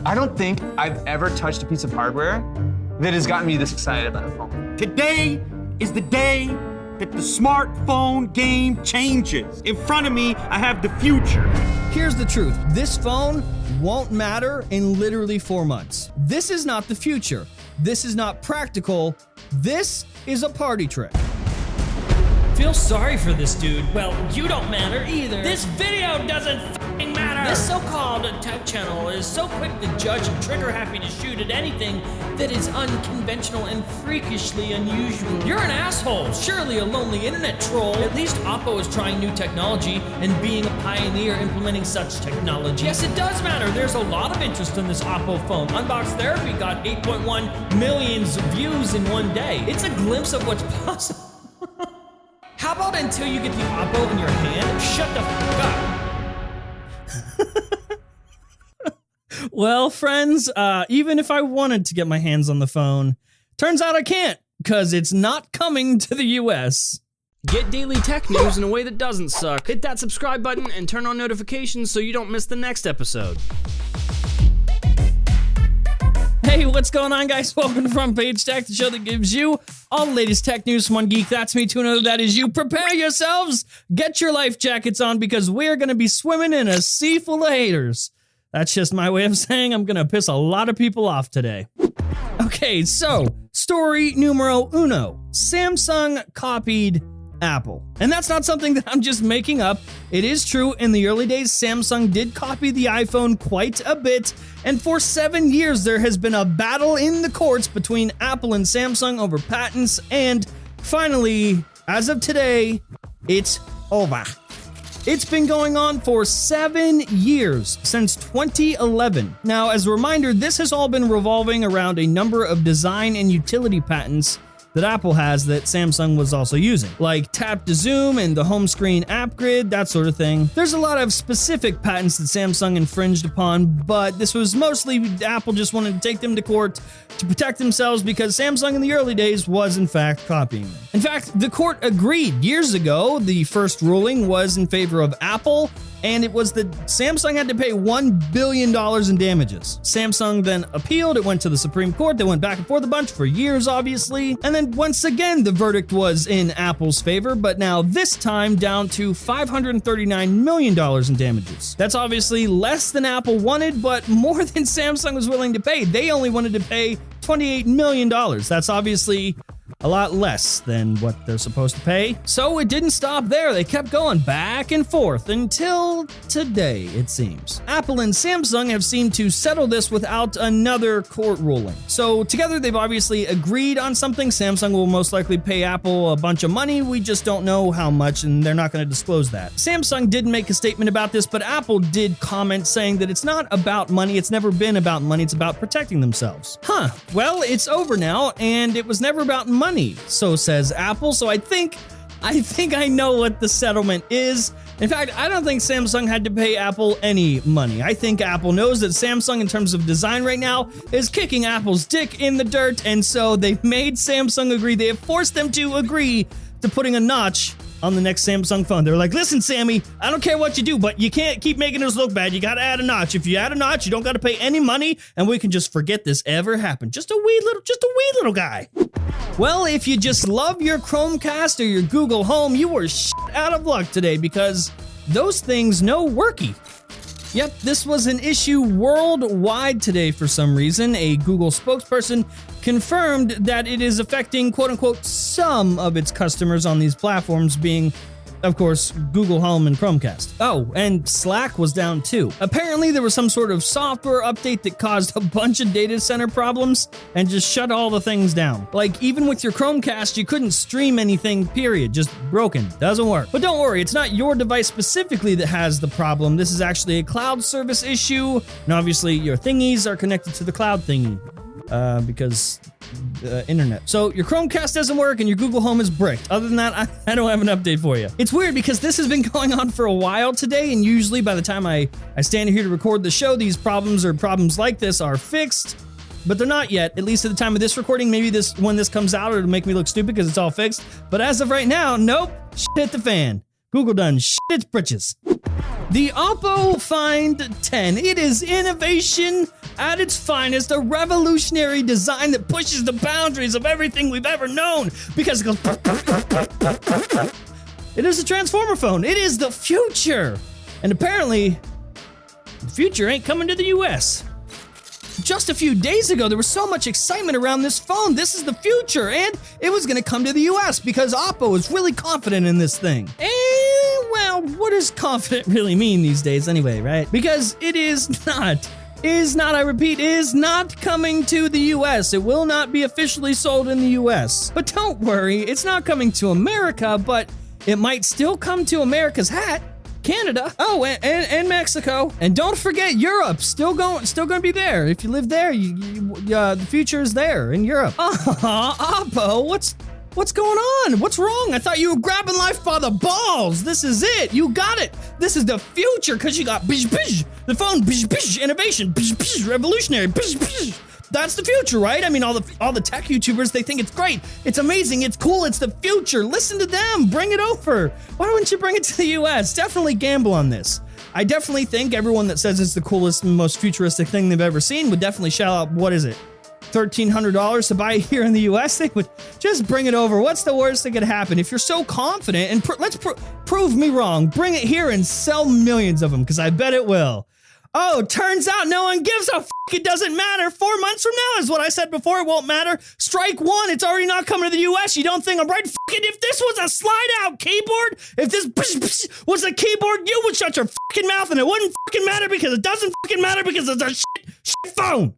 I don't think I've ever touched a piece of hardware that has gotten me this excited about a phone. Today is the day that the smartphone game changes. In front of me, I have the future. Here's the truth. This phone won't matter in literally 4 months. This is not the future. This is not practical. This is a party trick. Feel sorry for this dude. Well, you don't matter either. This video doesn't f***ing matter. This so-called tech channel is so quick to judge and trigger happy to shoot at anything that is unconventional and freakishly unusual. You're an asshole, surely a lonely internet troll. At least Oppo is trying new technology and being a pioneer implementing such technology. Yes, it does matter. There's a lot of interest in this Oppo phone. Unbox Therapy got 8.1 million views in one day. It's a glimpse of what's possible. How about until you get the Oppo in your hand, shut the fuck up? Well, friends, even if I wanted to get my hands on the phone, turns out I can't, because it's not coming to the US. Get daily tech news in a way that doesn't suck. Hit that subscribe button and turn on notifications so you don't miss the next episode. Hey, what's going on, guys? Welcome to Front Page Tech, the show that gives you all the latest tech news from one geek. That's me to another. That is you. Prepare yourselves. Get your life jackets on because we're going to be swimming in a sea full of haters. That's just my way of saying I'm going to piss a lot of people off today. Okay, so story numero uno. Samsung copied Apple. And that's not something that I'm just making up. It is true. In the early days, Samsung did copy the iPhone quite a bit. And for 7 years, there has been a battle in the courts between Apple and Samsung over patents. And finally, as of today, it's over. It's been going on for 7 years, since 2011. Now, as a reminder, this has all been revolving around a number of design and utility patents that Apple has that Samsung was also using, like tap to zoom and the home screen app grid, that sort of thing. There's a lot of specific patents that Samsung infringed upon, but this was mostly Apple just wanted to take them to court to protect themselves because Samsung in the early days was in fact copying them. In fact, the court agreed years ago. The first ruling was in favor of Apple, and it was that Samsung had to pay $1 billion in damages. Samsung then appealed. It went to the Supreme Court. They went back and forth a bunch for years, obviously. And then once again, the verdict was in Apple's favor, but now this time down to $539 million in damages. That's obviously less than Apple wanted, but more than Samsung was willing to pay. They only wanted to pay $28 million. That's obviously a lot less than what they're supposed to pay. So it didn't stop there. They kept going back and forth until today, it seems. Apple and Samsung have seemed to settle this without another court ruling. So together they've obviously agreed on something. Samsung will most likely pay Apple a bunch of money. We just don't know how much, and they're not going to disclose that. Samsung did make a statement about this, but Apple did comment saying that it's not about money. It's never been about money. It's about protecting themselves. Well, it's over now, and it was never about money, so says Apple. So I think I know what the settlement is. In fact, I don't think Samsung had to pay Apple any money. I think Apple knows that Samsung, in terms of design right now, is kicking Apple's dick in the dirt, and so they've made Samsung agree. They have forced them to agree to putting a notch on the next Samsung phone. They're like, listen, Sammy, I don't care what you do, but you can't keep making us look bad. You gotta add a notch. If you add a notch, you don't gotta pay any money, and we can just forget this ever happened. Just a wee little guy. Well, if you just love your Chromecast or your Google Home, you were out of luck today because those things no worky. Yep, this was an issue worldwide today for some reason. A Google spokesperson confirmed that it is affecting, quote unquote, some of its customers on these platforms, being, of course, Google Home and Chromecast. Oh, and Slack was down too. Apparently there was some sort of software update that caused a bunch of data center problems and just shut all the things down. Like, even with your Chromecast, you couldn't stream anything, period. Just broken. Doesn't work. But don't worry, it's not your device specifically that has the problem. This is actually a cloud service issue, and obviously your thingies are connected to the cloud thingy. Because internet. So your Chromecast doesn't work and your Google Home is bricked. Other than that, I don't have an update for you. It's weird because this has been going on for a while today, and usually by the time I stand here to record the show, these problems or problems like this are fixed, but they're not yet, at least at the time of this recording. Maybe when this comes out, it'll make me look stupid because it's all fixed. But as of right now, nope, shit hit the fan. Google done shit its britches. The Oppo Find 10. It is innovation at its finest, a revolutionary design that pushes the boundaries of everything we've ever known because it goes. It is a transformer phone. It is the future. And apparently, the future ain't coming to the US. Just a few days ago, there was so much excitement around this phone. This is the future, and it was going to come to the US because Oppo is really confident in this thing. And, well, what does confident really mean these days anyway, right? Because it is not, I repeat, is not coming to the US. It will not be officially sold in the US. But don't worry, it's not coming to America, but it might still come to America's hat. Canada, oh, and Mexico, and don't forget Europe. Still going to be there. If you live there, the future is there in Europe. Oppo, what's going on? What's wrong? I thought you were grabbing life by the balls. This is it. You got it. This is the future because you got the phone, innovation, revolutionary. That's the future, right? I mean, all the tech YouTubers, they think it's great, it's amazing, it's cool, it's the future. Listen to them, bring it over. Why wouldn't you bring it to the US? Definitely gamble on this. I definitely think everyone that says it's the coolest and most futuristic thing they've ever seen would definitely shell out, what is it, $1,300 to buy it here in the US? They would just bring it over. What's the worst that could happen? If you're so confident, and let's prove me wrong, bring it here and sell millions of them, because I bet it will. Oh, turns out no one gives a f***. It doesn't matter. 4 months from now is what I said before. It won't matter. Strike one. It's already not coming to the US. You don't think I'm right? Fucking if this was a slide-out keyboard, if this was a keyboard, you would shut your fucking mouth and it wouldn't fucking matter because it doesn't fucking matter because it's a shit phone.